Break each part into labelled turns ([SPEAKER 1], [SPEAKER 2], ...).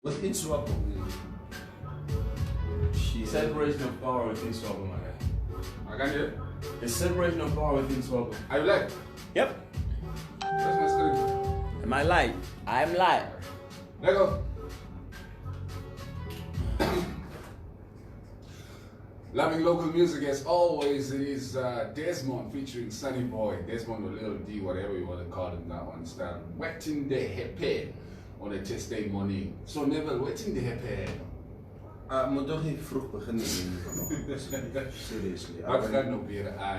[SPEAKER 1] Within Swap,
[SPEAKER 2] Separation of power within Swap, my guy.
[SPEAKER 3] I can't hear.
[SPEAKER 2] It's separation of power within Swap.
[SPEAKER 3] Are you live?
[SPEAKER 1] Yep.
[SPEAKER 3] Where's my screen?
[SPEAKER 1] Am I live? I'm live.
[SPEAKER 3] Let go. Loving local music as always. It is Desmond featuring Sunny Boy. Desmond or Little D, whatever you want to call it now. Understand? Wetting the happy on a Tuesday morning. So never wetting the happy.
[SPEAKER 1] Moet toch niet vroeg beginnen. Seriously.
[SPEAKER 3] I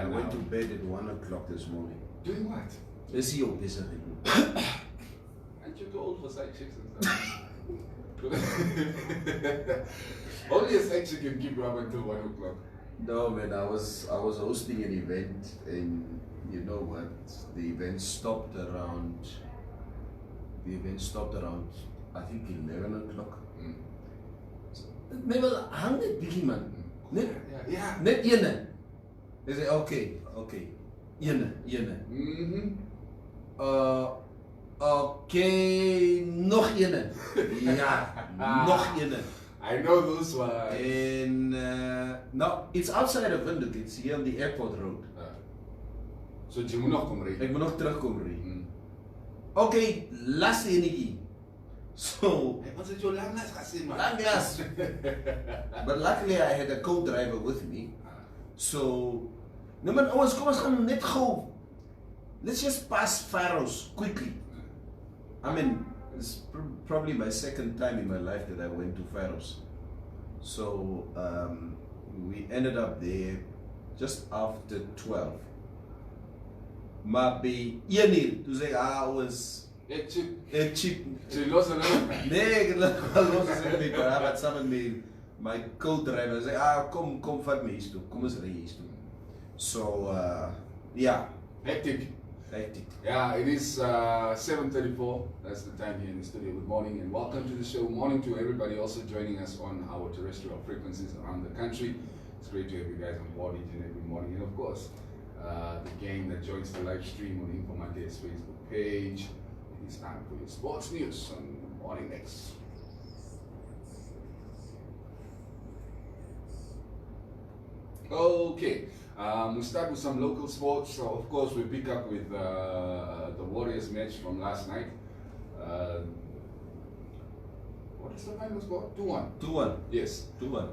[SPEAKER 1] went to bed at 1 o'clock this morning.
[SPEAKER 3] Doing what?
[SPEAKER 1] Is he op bezig?
[SPEAKER 3] Aren't you too old for side chicks and stuff? Only a side chick can keep you up until 1 o'clock.
[SPEAKER 1] No man, I was hosting an event and you know what? The event stopped around I think 11 o'clock. Nee, wel hang net bietjie man. Net ene. Hy sê okay. Ene. Okay, nog ene. Ja, nog ene.
[SPEAKER 3] I know those ones.
[SPEAKER 1] And no, it's outside of Windhoek. It's here on the airport road.
[SPEAKER 3] So jy moet nog kom ry.
[SPEAKER 1] Ek moet nog terugkom ry. Okay, laaste enetjie. So,
[SPEAKER 3] was it your long last gesien man?
[SPEAKER 1] Long last. But luckily I had a co-driver with me. So, no man, ouens, kom ons gaan net gou. Let's just pass Faroes quickly. I mean, it's probably my second time in my life that I went to Faroes. So, we ended up there just after 12. Maar by 1 uur, toe sê ouens,
[SPEAKER 3] Ek cheap.
[SPEAKER 1] Jy
[SPEAKER 3] los hulle.
[SPEAKER 1] Nee, ek los hulle nie. Maar wat saam met my co-driver sê, kom vat my hier toe. Kom ons ry hier toe. So, yeah.
[SPEAKER 3] Hectic. Yeah, it is 7:34. That's the time here in the studio. Good morning and welcome to the show. Morning to everybody also joining us on our terrestrial frequencies around the country. It's great to have you guys on board each and every morning. And of course, the gang that joins the live stream on Informante Radio's Facebook page. It's time for your sports news on Morning Next. Okay, we start with some local sports. So of course, we pick up with the Warriors match from last night. What is the final score? 2-1.
[SPEAKER 1] 2-1.
[SPEAKER 3] Yes.
[SPEAKER 1] 2-1.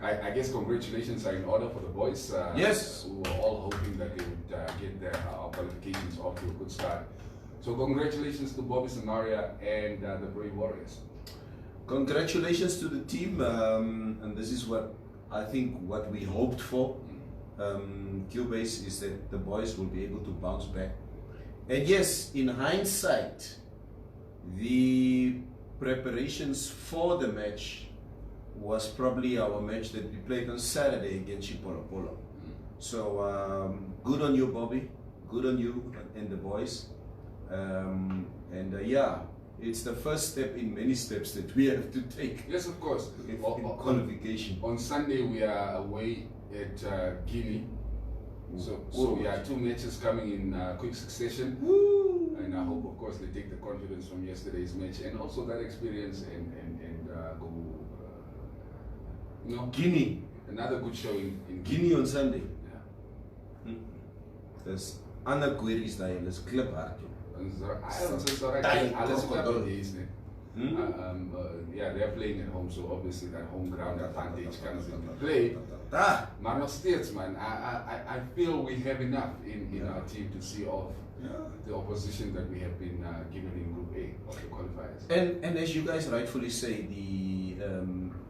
[SPEAKER 3] I guess congratulations are in order for the boys.
[SPEAKER 1] Yes.
[SPEAKER 3] We were all hoping that they would get their qualifications off to a good start. So congratulations to Bobby Samaria and the Brave Warriors.
[SPEAKER 1] Congratulations to the team, and this is what I think what we hoped for. Cubase is that the boys will be able to bounce back. And yes, in hindsight, the preparations for the match was probably our match that we played on Saturday against Chipolopolo. So good on you, Bobby. Good on you and the boys. Yeah, it's the first step in many steps that we have to take.
[SPEAKER 3] Yes, of course.
[SPEAKER 1] In qualification.
[SPEAKER 3] On Sunday we are away at Guinea. So we have 2 matches coming in quick succession.
[SPEAKER 1] Woo.
[SPEAKER 3] And I hope, of course, they take the confidence from yesterday's match and also that experience and go.
[SPEAKER 1] Guinea.
[SPEAKER 3] Another good show in
[SPEAKER 1] Guinea on Sunday.
[SPEAKER 3] Yeah.
[SPEAKER 1] There's ander queries daar, hulle is kliphard.
[SPEAKER 3] Yeah, they're playing at home, so obviously that home ground advantage comes into play. Maar nog steeds, man, I feel we have enough in our team to see off the opposition that we have been given in Group A of the qualifiers.
[SPEAKER 1] And as you guys rightfully say,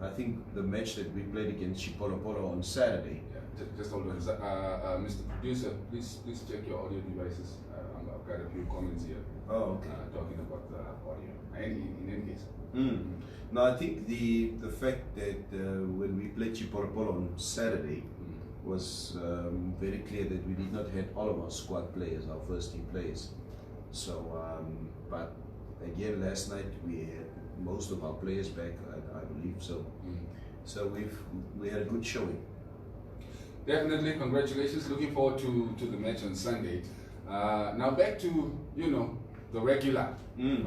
[SPEAKER 1] I think the match that we played against Chipolopolo on Saturday.
[SPEAKER 3] Yeah, just hold on, Mr. Producer, please check your audio devices. I've got a few comments here.
[SPEAKER 1] Oh, okay.
[SPEAKER 3] Talking about the audio. In any case.
[SPEAKER 1] No, I think the fact that when we played Chipolopolo on Saturday was very clear that we did not have all of our squad players, our first team players. So, but again, last night we had most of our players back, I believe so. So we had a good showing.
[SPEAKER 3] Definitely, congratulations. Looking forward to the match on Sunday. Now back to the regular. En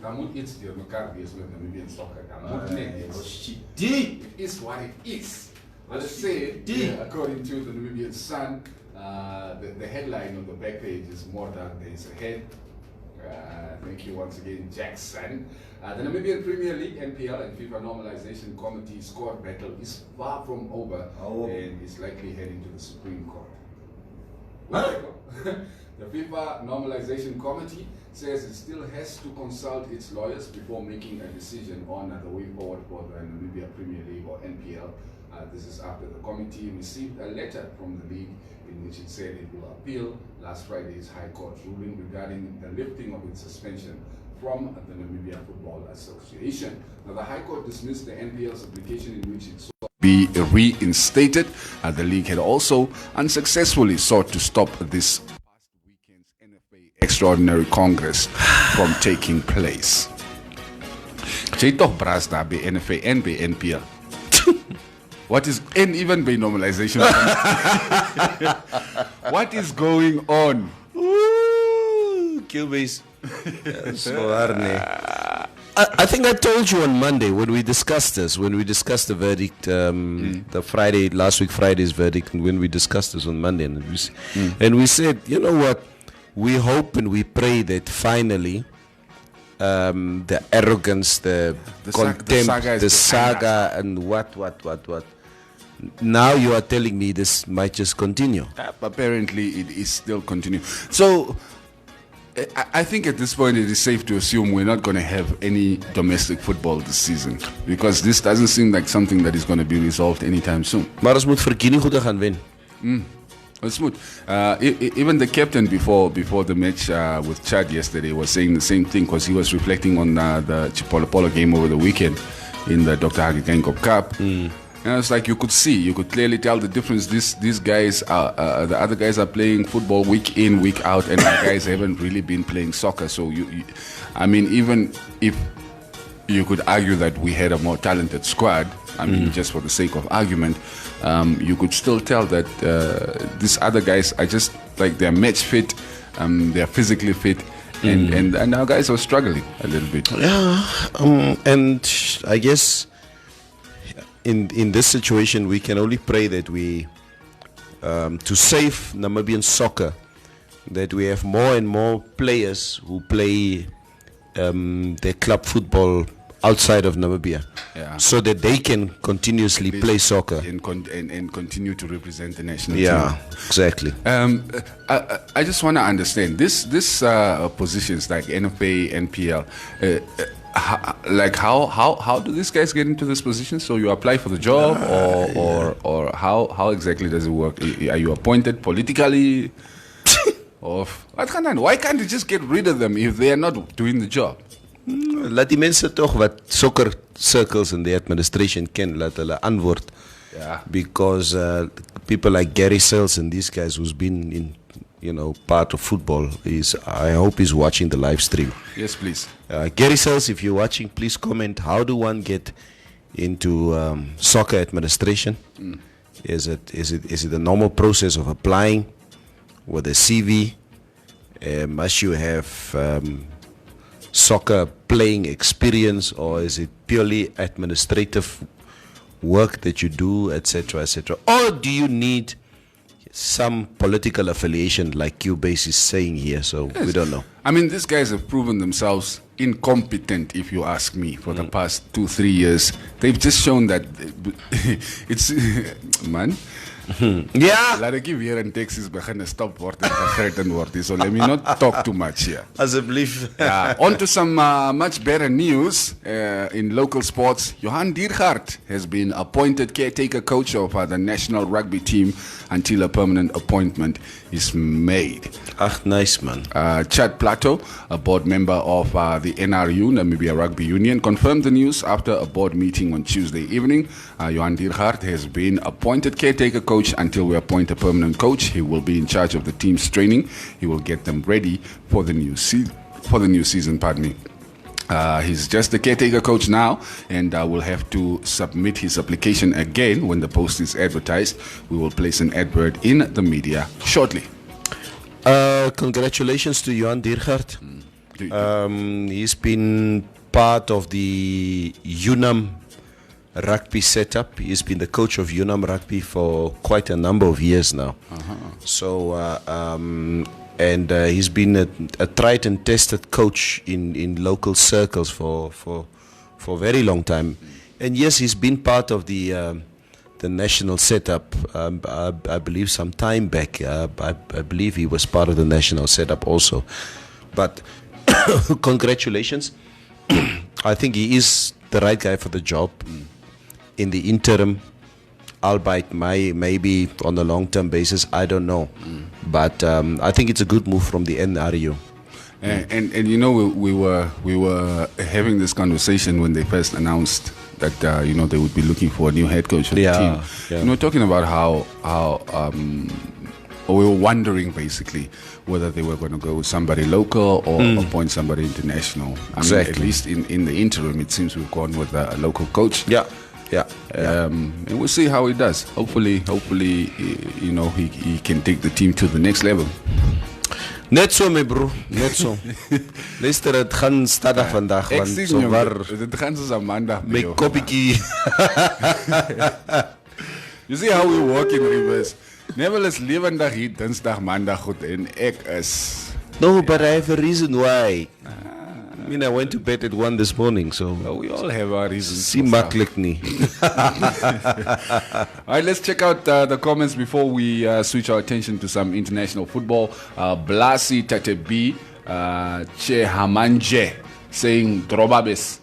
[SPEAKER 3] dan moet iets door elkaar wees met Namibian soccer. Dan moet net iets. It is what it is. Let's say, according to the Namibian Sun, the headline on the back page is More Dark Days Ahead. Thank you once again, Jackson. The Namibian Premier League, NPL, and FIFA Normalization Committee squad battle is far from over and is likely heading to the Supreme Court. The FIFA Normalization Committee says it still has to consult its lawyers before making a decision on the way forward for the Namibia Premier League or NPL. This is after the committee received a letter from the league in which it said it will appeal last Friday's High Court ruling regarding the lifting of its suspension from the Namibia Football Association. Now, the High Court dismissed the NPL's application in which it sought to be reinstated. The league had also unsuccessfully sought to stop this past weekend's NFA Extraordinary Congress from taking place. Jy toch braas daar by NFA en by NPL. What is, and even by normalization. What is going on?
[SPEAKER 4] Cubase. I think I told you on Monday when we discussed this, when we discussed the verdict, the Friday, last week Friday's verdict, and when we discussed this on Monday, and we said, you know what, we hope and we pray that finally the arrogance, the contempt, the saga, and what. Now you are telling me this might just continue.
[SPEAKER 3] Apparently it is still continuing. So I think at this point it is safe to assume we're not going to have any domestic football this season, because this doesn't seem like something that is going to be resolved anytime soon.
[SPEAKER 4] Maar ons moet verkiezingen goed gaan wen.
[SPEAKER 3] It's smooth. Even the captain before the match with Chad yesterday was saying the same thing, because he was reflecting on the Chipolo Polo game over the weekend in the Dr. Hagi Cup. And it's like you could clearly tell the difference. These guys are, the other guys are playing football week in, week out, and the guys haven't really been playing soccer. So I mean, even if you could argue that we had a more talented squad, I mean, just for the sake of argument, you could still tell that these other guys are just like, they're match fit, they're physically fit, and our guys are struggling a little bit.
[SPEAKER 4] Yeah, and I guess in this situation we can only pray that we, to save Namibian soccer, that we have more and more players who play their club football outside of Namibia, so that they can continuously play soccer
[SPEAKER 3] and continue to represent the national
[SPEAKER 4] team.
[SPEAKER 3] Yeah,
[SPEAKER 4] exactly.
[SPEAKER 3] I just want to understand this positions like NFA, NPL. How do these guys get into this position? So you apply for the job, or how exactly does it work? Are you appointed politically? Or why can't you just get rid of them if they are not doing the job?
[SPEAKER 4] Laat die mense toch wat soccer circles in the administration ken, laat hulle antwoord.
[SPEAKER 3] Yeah.
[SPEAKER 4] Because people like Gary Sales and these guys who's been in, part of football, I hope he's watching the live stream.
[SPEAKER 3] Yes, please.
[SPEAKER 4] Gary Sales, if you're watching, please comment. How do one get into soccer administration? Is it a normal process of applying with a CV? Must you have soccer playing experience, or is it purely administrative work that you do, etc., etc.? Or do you need some political affiliation like Cubase is saying here? So yes. We don't know.
[SPEAKER 3] I mean, these guys have proven themselves incompetent, if you ask me, for the past 2-3 years. They've just shown that it's man.
[SPEAKER 4] Yeah.
[SPEAKER 3] Laat ek weer in Texas begin stop word en gegeten word. So let me not talk too much here.
[SPEAKER 4] Asseblief.
[SPEAKER 3] On to some much better news in local sports. Johan Diergaard has been appointed caretaker coach of the national rugby team until a permanent appointment is made.
[SPEAKER 4] Nice, man.
[SPEAKER 3] Chad Plateau, a board member of the NRU, Namibia Rugby Union, confirmed the news after a board meeting on Tuesday evening. Johan Diergaard has been appointed caretaker coach until we appoint a permanent coach. He will be in charge of the team's training. He will get them ready for the new season. Pardon me. He's just the caretaker coach now, and will have to submit his application again when the post is advertised. We will place an advert in the media shortly.
[SPEAKER 4] Congratulations to Johan Diergaard. He's been part of the UNAM rugby setup. He's been the coach of UNAM rugby for quite a number of years now. So, and he's been a tried and tested coach in local circles for a very long time. And yes, he's been part of the national setup. I believe some time back. I believe he was part of the national setup also. But congratulations. I think he is the right guy for the job. In the interim, albeit maybe on a long-term basis, I don't know. But I think it's a good move from the NRU.
[SPEAKER 3] And you know, we were having this conversation when they first announced that you know, they would be looking for a new head coach for the team.
[SPEAKER 4] Yeah.
[SPEAKER 3] You know, talking about how we were wondering basically whether they were going to go with somebody local or appoint somebody international. I mean, at least in the interim, it seems we've gone with a local coach.
[SPEAKER 4] Yeah.
[SPEAKER 3] And we'll see how he does. Hopefully, you know, he can take the team to the next level.
[SPEAKER 4] Net so, my bro. Net so. Luister, het gaan stadig vandaag.
[SPEAKER 3] Ek
[SPEAKER 4] Want
[SPEAKER 3] sien
[SPEAKER 4] so
[SPEAKER 3] jou,
[SPEAKER 4] waar
[SPEAKER 3] dit gaan soos 'n maandag by
[SPEAKER 4] my
[SPEAKER 3] jou.
[SPEAKER 4] koppiekie.
[SPEAKER 3] You see how we walk in reverse. Neville is lewendig hier Dinsdag, Maandag goed en ek is.
[SPEAKER 4] No, but I have a reason why. I mean, I went to bed at 1 this morning, so
[SPEAKER 3] Well, we all have our reasons.
[SPEAKER 4] see makkelijk nie.
[SPEAKER 3] All right, let's check out the comments before we switch our attention to some international football. Blasi Tatebi Che Hamanje saying Drobabes.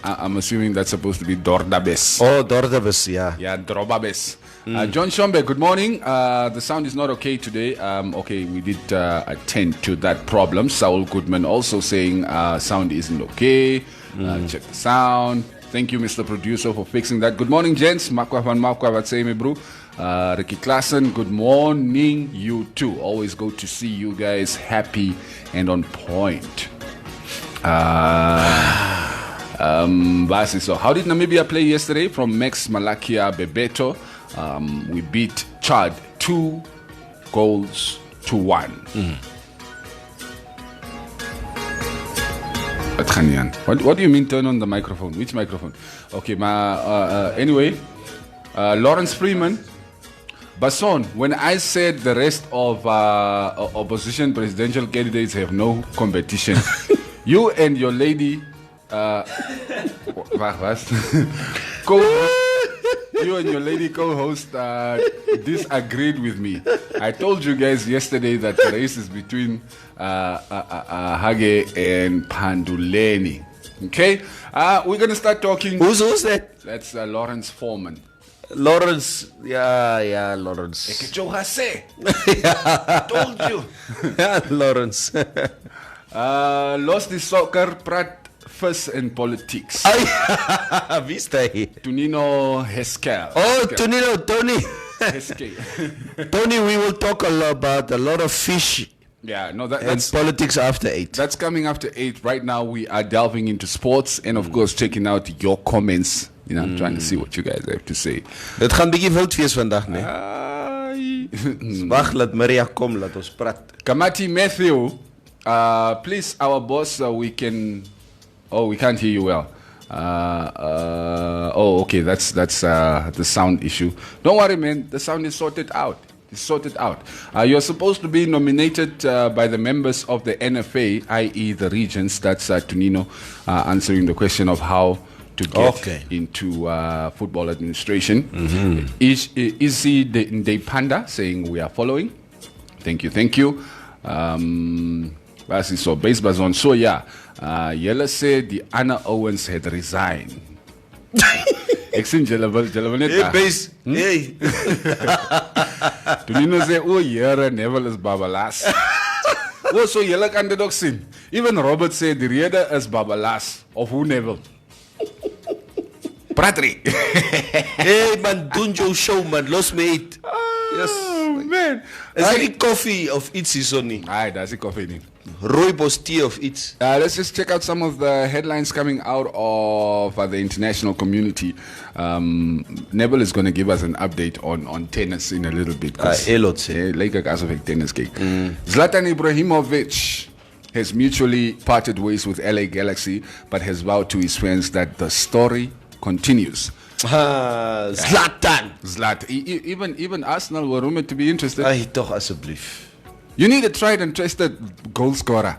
[SPEAKER 3] I'm assuming that's supposed to be Dordabes.
[SPEAKER 4] Oh, Dordabes, yeah.
[SPEAKER 3] Yeah, Drobabes. John Shombe, good morning. The sound is not okay today. Okay, we did attend to that problem. Saul Goodman also saying sound isn't okay. Check the sound. Thank you, Mr. Producer, for fixing that. Good morning, gents. Makwa van Makwa, wat say me, bro? Ricky Klassen, good morning. You too. Always go to see you guys happy and on point. Basi, so how did Namibia play yesterday? From Max Malakia Bebeto. We beat Chad 2-1. What do you mean turn on the microphone? Which microphone? Okay, anyway, Lawrence Freeman. Bason, when I said the rest of opposition presidential candidates have no competition, you and your lady you and your lady co-host disagreed with me. I told you guys yesterday that the race is between Hage and Panduleni. Okay? We're going to start talking.
[SPEAKER 4] Who's that?
[SPEAKER 3] That's Lawrence Foreman.
[SPEAKER 4] Lawrence. Yeah, Lawrence.
[SPEAKER 3] Told you.
[SPEAKER 4] Yeah, Lawrence.
[SPEAKER 3] Lost the soccer, prat first in politics.
[SPEAKER 4] Wie is hy?
[SPEAKER 3] Tonino Heskel.
[SPEAKER 4] Oh, Tonino, Tony.
[SPEAKER 3] Heskel.
[SPEAKER 4] Tony, we will talk about a lot of fish
[SPEAKER 3] Yeah, no,
[SPEAKER 4] and
[SPEAKER 3] that's
[SPEAKER 4] politics after 8.
[SPEAKER 3] That's coming after 8. Right now, we are delving into sports and, of course, checking out your comments. You know, trying to see what you guys have to say.
[SPEAKER 4] Dit gaan bietjie wild wees vandag, né? Wag, laat Maria kom, laat ons praat.
[SPEAKER 3] Kamati Matthew, please, our boss, we can. Oh, we can't hear you well. Okay, that's the sound issue. Don't worry, man. The sound is sorted out. It's sorted out. You're supposed to be nominated by the members of the NFA, i.e. the regions. That's Tonino answering the question of how to get into football administration. Izzy De Panda saying we are following. Thank you. So base bazon. So yeah, Yella said the Anna Owens had resigned. Ek net.
[SPEAKER 4] Hey, base. Hey.
[SPEAKER 3] Tonino say, oh, Yera Neville is Babalas. Oh, so Yella kan dit ook sien. Even Robert said the rede is Babalas of who Neville. Pratri.
[SPEAKER 4] Hey man, doen jou show man, los me eet.
[SPEAKER 3] Yes, man.
[SPEAKER 4] Is dit koffie of iets is on nie?
[SPEAKER 3] Aye, daar's die koffie nie.
[SPEAKER 4] Rooibos tea of iets.
[SPEAKER 3] Let's just check out some of the headlines coming out of the international community. Neville is going to give us an update on tennis in a little bit.
[SPEAKER 4] Elot
[SPEAKER 3] like a gas of a tennis cake. Zlatan Ibrahimovic has mutually parted ways with LA Galaxy, but has vowed to his fans that the story continues.
[SPEAKER 4] Zlatan.
[SPEAKER 3] Even Arsenal were rumored to be interested.
[SPEAKER 4] Ay, toch asseblief.
[SPEAKER 3] You need a tried and trusted goal scorer.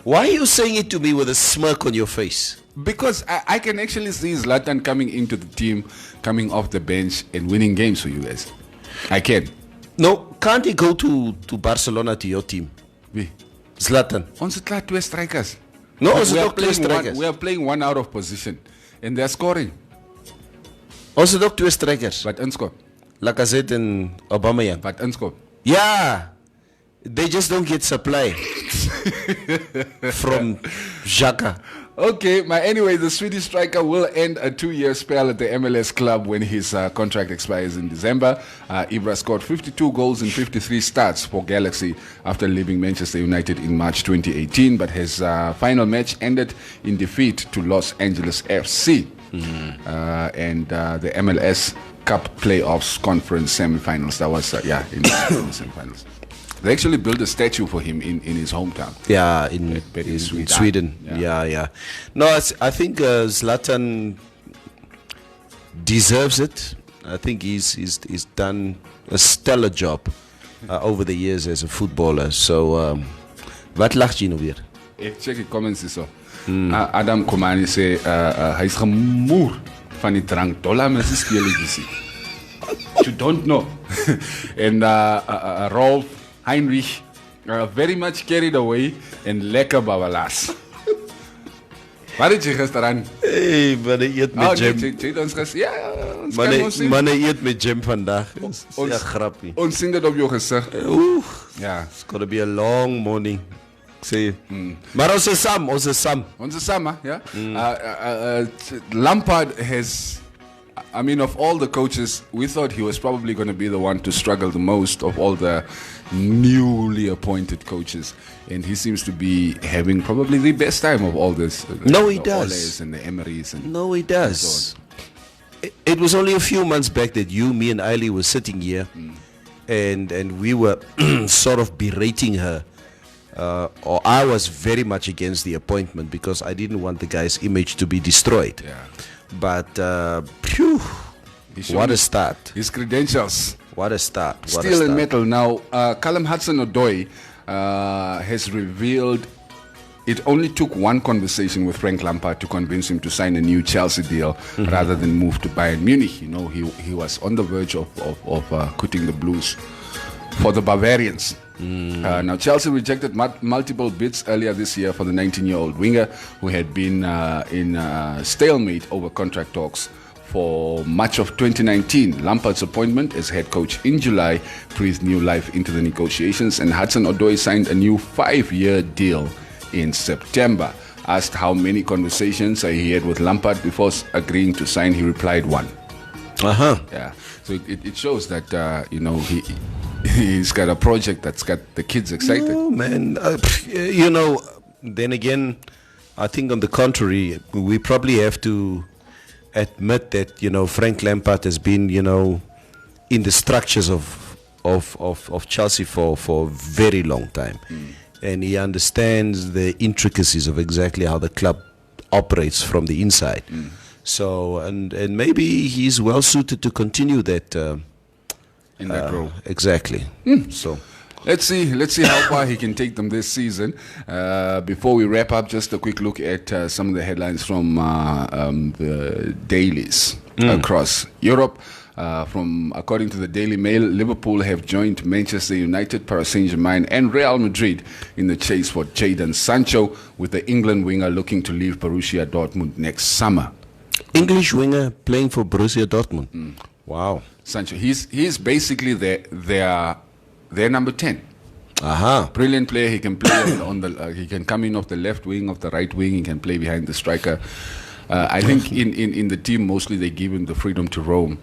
[SPEAKER 4] Why are you saying it to me with a smirk on your face?
[SPEAKER 3] Because I can actually see Zlatan coming into the team, coming off the bench and winning games for you guys. I can.
[SPEAKER 4] No, can't he go to Barcelona, to your team?
[SPEAKER 3] Wie?
[SPEAKER 4] Zlatan.
[SPEAKER 3] Ons het klaar 2 strikers.
[SPEAKER 4] No,
[SPEAKER 3] But
[SPEAKER 4] ons het ook 2 strikers.
[SPEAKER 3] We are playing one out of position. And they're scoring.
[SPEAKER 4] Ons het ook 2 strikers.
[SPEAKER 3] But inscore.
[SPEAKER 4] Lacazette en Aubameyang.
[SPEAKER 3] But inscore.
[SPEAKER 4] Yeah. They just don't get supply from Xhaka.
[SPEAKER 3] Okay, but anyway, the Swedish striker will end a 2-year spell at the MLS club when his contract expires in December. Ibra scored 52 goals in 53 starts for Galaxy after leaving Manchester United in March 2018, but his final match ended in defeat to Los Angeles FC and the MLS Cup Playoffs Conference semifinals. That was, in the semifinals. They actually built a statue for him in his hometown.
[SPEAKER 4] Yeah, in Sweden. Yeah. No, I think Zlatan deserves it. I think he's done a stellar job over the years as a footballer. So, wat lacht je nou weer?
[SPEAKER 3] Ik check die comments hier zo. Adam Komani sê hy is gemoer van die drank. Dollar mense speletjies. You don't know. And Rolf Heinrich very much carried away and lekker babalas. Wat het jy gisteraan?
[SPEAKER 4] Hey, manne eet met jam. Manne eet met jam vandag. Ja, grappie.
[SPEAKER 3] Ons sien dit op jou gesig.
[SPEAKER 4] Ja, it's gonna be a long morning. Sê. Maar ons is saam,
[SPEAKER 3] ja. Lampard has, I mean, of all the coaches, we thought he was probably going to be the one to struggle the most of all the newly appointed coaches, and he seems to be having probably the best time of all this.
[SPEAKER 4] No, he
[SPEAKER 3] the
[SPEAKER 4] does.
[SPEAKER 3] Oles and the Emerys and
[SPEAKER 4] no, he does. It was only a few months back that you, me, and Eiley were sitting here, and we were sort of berating her. Or I was very much against the appointment because I didn't want the guy's image to be destroyed.
[SPEAKER 3] Yeah.
[SPEAKER 4] But what a start!
[SPEAKER 3] His credentials.
[SPEAKER 4] What a start!
[SPEAKER 3] Steel and metal. Now, Callum Hudson-Odoi has revealed it only took one conversation with Frank Lampard to convince him to sign a new Chelsea deal rather than move to Bayern Munich. You know, he was on the verge of quitting the Blues for the Bavarians. Now, Chelsea rejected multiple bids earlier this year for the 19-year-old winger who had been in stalemate over contract talks for much of 2019. Lampard's appointment as head coach in July breathed new life into the negotiations, and Hudson-Odoi signed a new 5-year deal in September. Asked how many conversations he had with Lampard before agreeing to sign, he replied 1. Yeah. So it shows that, he's got a project that's got the kids excited.
[SPEAKER 4] No, man. Then again, I think on the contrary, we probably have to admit that, Frank Lampard has been, in the structures of Chelsea for a very long time. And he understands the intricacies of exactly how the club operates from the inside. So, and maybe he's well suited to continue that
[SPEAKER 3] in that role.
[SPEAKER 4] Exactly. So
[SPEAKER 3] let's see how far he can take them this season. Before we wrap up, just a quick look at some of the headlines from the dailies across Europe. According to the Daily Mail, Liverpool have joined Manchester United, Paris Saint-Germain and Real Madrid in the chase for Jadon Sancho, with the England winger looking to leave Borussia Dortmund next summer.
[SPEAKER 4] English winger playing for Borussia Dortmund. Wow.
[SPEAKER 3] Sancho, he's basically their number 10. Brilliant player. He can play on the. He can come in off the left wing, off the right wing. He can play behind the striker. I think in the team mostly they give him the freedom to roam.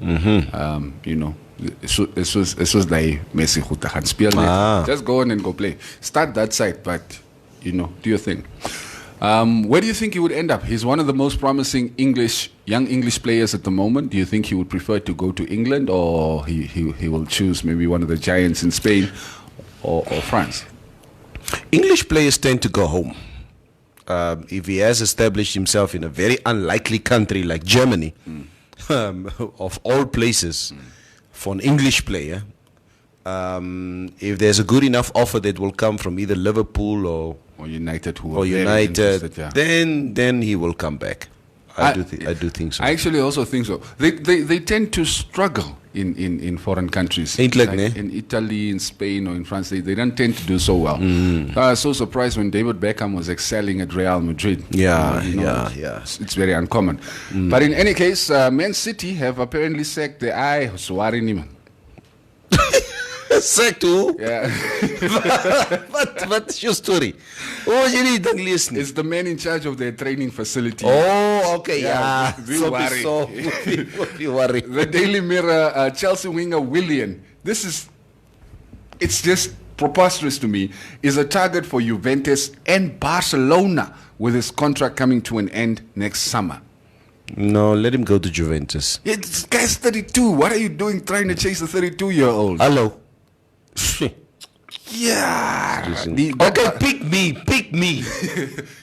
[SPEAKER 3] It's like Messi goed te gaan spelen. Just go on and go play. Start that side, but do your thing. Where do you think he would end up? He's one of the most promising young English players at the moment. Do you think he would prefer to go to England, or he will choose maybe one of the giants in Spain or France?
[SPEAKER 4] English players tend to go home. If he has established himself in a very unlikely country like Germany, of all places, for an English player, if there's a good enough offer that will come from either Liverpool or
[SPEAKER 3] United,
[SPEAKER 4] then he will come back. I do think so.
[SPEAKER 3] I actually also think so. They tend to struggle in foreign countries.
[SPEAKER 4] Ain't like
[SPEAKER 3] in Italy, in Spain, or in France. They don't tend to do so well. I was so surprised when David Beckham was excelling at Real Madrid.
[SPEAKER 4] Yeah.
[SPEAKER 3] It's very uncommon. But in any case, Man City have apparently sacked the Suari Niman.
[SPEAKER 4] Sacked who?
[SPEAKER 3] Yeah.
[SPEAKER 4] What's your story? Oh, you need to listen.
[SPEAKER 3] It's the man in charge of their training facility.
[SPEAKER 4] Oh, okay, yeah.
[SPEAKER 3] Don't worry.
[SPEAKER 4] Worry.
[SPEAKER 3] The Daily Mirror, Chelsea winger Willian. It's just preposterous to me. Is a target for Juventus and Barcelona with his contract coming to an end next summer.
[SPEAKER 4] No, let him go to Juventus.
[SPEAKER 3] This guy's 32. What are you doing trying to chase a 32-year-old?
[SPEAKER 4] Hello.
[SPEAKER 3] Yeah.
[SPEAKER 4] Okay, pick me.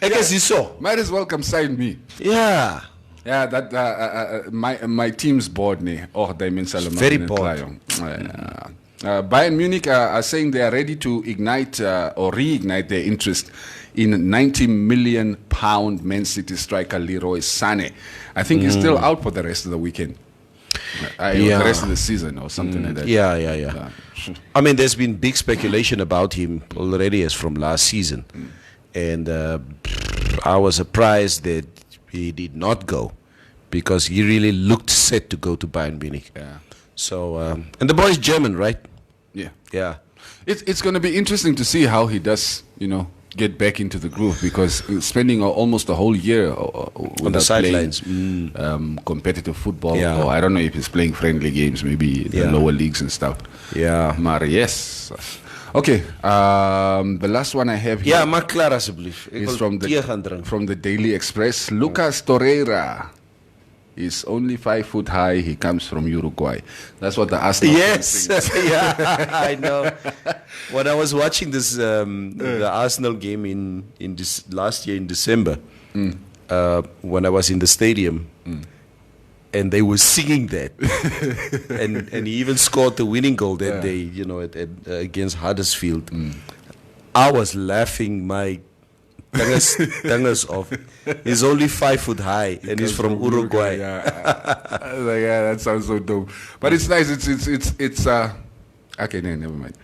[SPEAKER 4] I guess you saw.
[SPEAKER 3] Might as well come sign me.
[SPEAKER 4] Yeah.
[SPEAKER 3] Yeah, that my team's board ne.
[SPEAKER 4] Very bored.
[SPEAKER 3] Bayern Munich are saying they are ready to ignite or reignite their interest in £90 million Man City striker Leroy Sané. I think he's still out for the rest of the weekend. The rest of the season or something like that.
[SPEAKER 4] Yeah. I mean, there's been big speculation about him already as from last season. And I was surprised that he did not go because he really looked set to go to Bayern Munich.
[SPEAKER 3] Yeah.
[SPEAKER 4] So, and the boy is German, right?
[SPEAKER 3] Yeah.
[SPEAKER 4] Yeah.
[SPEAKER 3] It's going to be interesting to see how he does, get back into the groove because spending almost a whole year
[SPEAKER 4] on the sidelines,
[SPEAKER 3] competitive football,
[SPEAKER 4] Yeah.
[SPEAKER 3] or I don't know if he's playing friendly games, maybe the lower leagues and stuff.
[SPEAKER 4] Yeah.
[SPEAKER 3] Maar yes. Okay, the last one I have here
[SPEAKER 4] Ja, maar klaar alsjeblieft.
[SPEAKER 3] is from the Daily Express. Lucas Torreira is only 5 foot high. He comes from Uruguay. That's what the Arsenal
[SPEAKER 4] Yes,
[SPEAKER 3] thinks.
[SPEAKER 4] yeah, I know. When I was watching this, the Arsenal game in this last year in December, when I was in the stadium, and they were singing that, and he even scored the winning goal that day, against Huddersfield. I was laughing my Dangas off. He's only 5 foot high and he's from Uruguay.
[SPEAKER 3] Yeah, that sounds so dope. But it's nice. It's okay. No, never mind.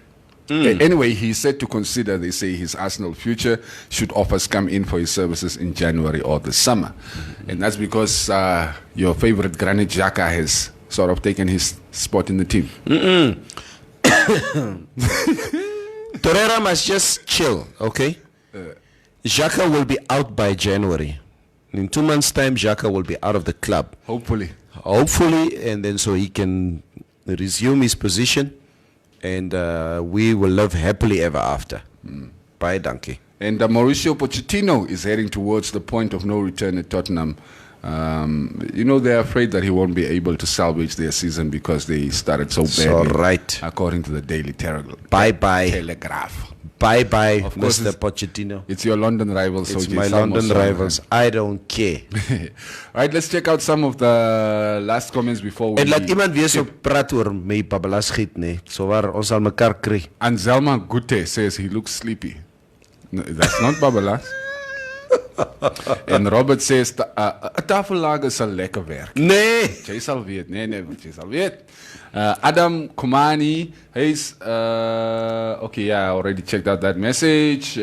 [SPEAKER 3] Anyway, he's said to consider, they say, his Arsenal future should offers come in for his services in January or the summer. And that's because your favorite Granit Xhaka has sort of taken his spot in the team.
[SPEAKER 4] Torreira must just chill, okay? Xhaka will be out by January. In 2 months' time, Xhaka will be out of the club.
[SPEAKER 3] Hopefully,
[SPEAKER 4] and then so he can resume his position, and we will live happily ever after. Bye, donkey.
[SPEAKER 3] And Mauricio Pochettino is heading towards the point of no return at Tottenham. They're afraid that he won't be able to salvage their season because they started so badly.
[SPEAKER 4] So right.
[SPEAKER 3] According to the Daily
[SPEAKER 4] Bye-bye.
[SPEAKER 3] Telegraph.
[SPEAKER 4] Bye-bye,
[SPEAKER 3] Of course,
[SPEAKER 4] Mr. Pochettino.
[SPEAKER 3] It's your London rivals.
[SPEAKER 4] It's my London rivals. I don't care.
[SPEAKER 3] Right, let's check out some of the last comments before we...
[SPEAKER 4] En laat iemand weer so praat oor my babalas giet, nee. So waar ons sal mekaar kry.
[SPEAKER 3] Anselma Gute says he looks sleepy. No, that's not babalas. En Robert says, tafellager sal lekker werk.
[SPEAKER 4] Nee.
[SPEAKER 3] Jy sal weet. Nee, jy sal weet. Adam Komani, he's okay. Yeah, I already checked out that message.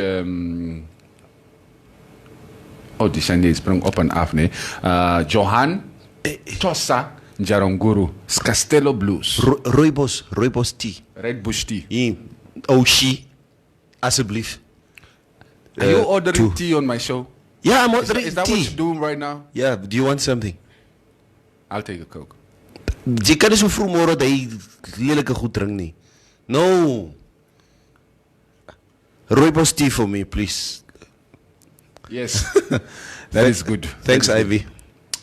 [SPEAKER 3] Die zijn die sprong op en af, nee. Johan Tossa Njaronguru, Castello Blues.
[SPEAKER 4] Rooibos tea.
[SPEAKER 3] Red Bush tea.
[SPEAKER 4] Oshi, alsjeblieft.
[SPEAKER 3] Are you ordering tea on my show?
[SPEAKER 4] Yeah, I'm ordering tea.
[SPEAKER 3] Is that what you're doing right now?
[SPEAKER 4] Yeah, do you want something?
[SPEAKER 3] I'll take a Coke.
[SPEAKER 4] Jy kan nie so vroeg môre dat hy lelike goed drink nie. No. Rooibos tea for me, please.
[SPEAKER 3] Yes. That is good.
[SPEAKER 4] Thanks, Ivy.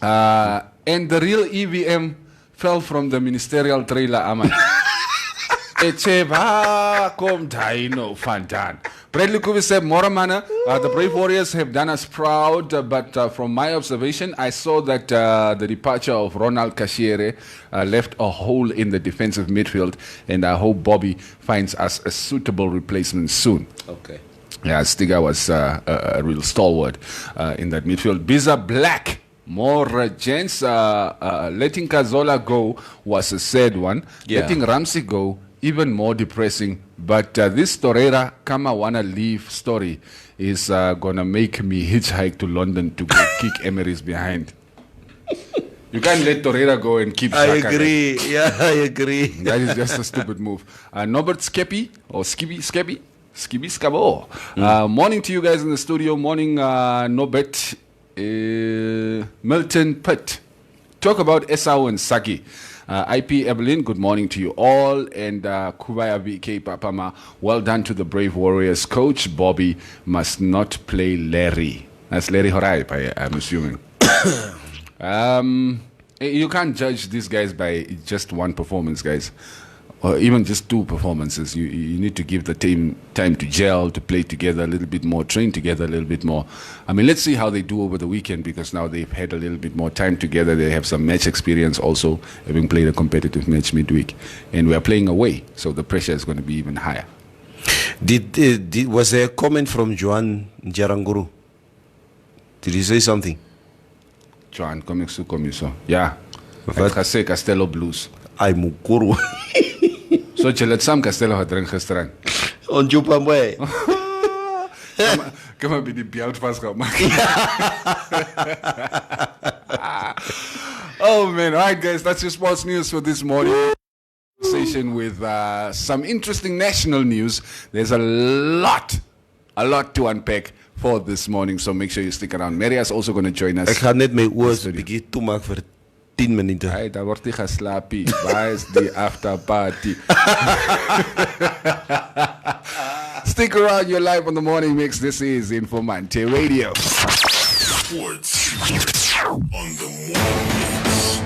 [SPEAKER 3] And the real EVM fell from the ministerial trailer, Aman. Etseba kom daino vandaan. Bradley Kuvi said, Moramana, the Brave Warriors have done us proud, but from my observation, I saw that the departure of Ronald Kashiere left a hole in the defensive midfield, and I hope Bobby finds us a suitable replacement soon.
[SPEAKER 4] Okay.
[SPEAKER 3] Yeah, Stiga was a real stalwart in that midfield. Biza Black, more gents. Letting Kazola go was a sad one.
[SPEAKER 4] Yeah.
[SPEAKER 3] Letting Ramsey go, even more depressing. But this Torreira Kama Wanna Leave story is going to make me hitchhike to London to go kick Emery's behind. You can't let Torreira go and keep Xhaka.
[SPEAKER 4] I agree. Yeah, I agree.
[SPEAKER 3] That is just a stupid move. Norbert Skeppy, or Skibby Skabo. Morning to you guys in the studio. Morning, Norbert. Milton Pitt. Talk about Esau and Saki. IP Evelyn, good morning to you all. And Kubaya VK Papama, well done to the Brave Warriors. Coach Bobby must not play Larry. That's Larry Horai, I'm assuming. You can't judge these guys by just one performance, guys. Or even just two performances. You need to give the team time to gel, to play together a little bit more, train together a little bit more. I mean, let's see how they do over the weekend, because now they've had a little bit more time together. They have some match experience also, having played a competitive match midweek. And we are playing away, so the pressure is going to be even higher.
[SPEAKER 4] Was there a comment from Joan Jaranguru? Did he say something?
[SPEAKER 3] Joan, komiso. Yeah. Kase Castello Blues.
[SPEAKER 4] Ay, mukuru.
[SPEAKER 3] So jy het saam Castello gedrink gisteraan.
[SPEAKER 4] On Jupamwe.
[SPEAKER 3] Kom maar by die beeld vasgemaak. Oh man, all right guys, that's your sports news for this morning. Conversation with some interesting national news. There's a lot to unpack for this morning, so make sure you stick around. Mary is also going to join us.
[SPEAKER 4] Ek gaan net my oors 'n bietjie toemaak vir 10 minute.
[SPEAKER 3] Hey, daar word jy geslaapie. Waar is die after party? Stick around, you're live on the morning mix. This is Informante Radio.
[SPEAKER 5] Sports on the morning mix.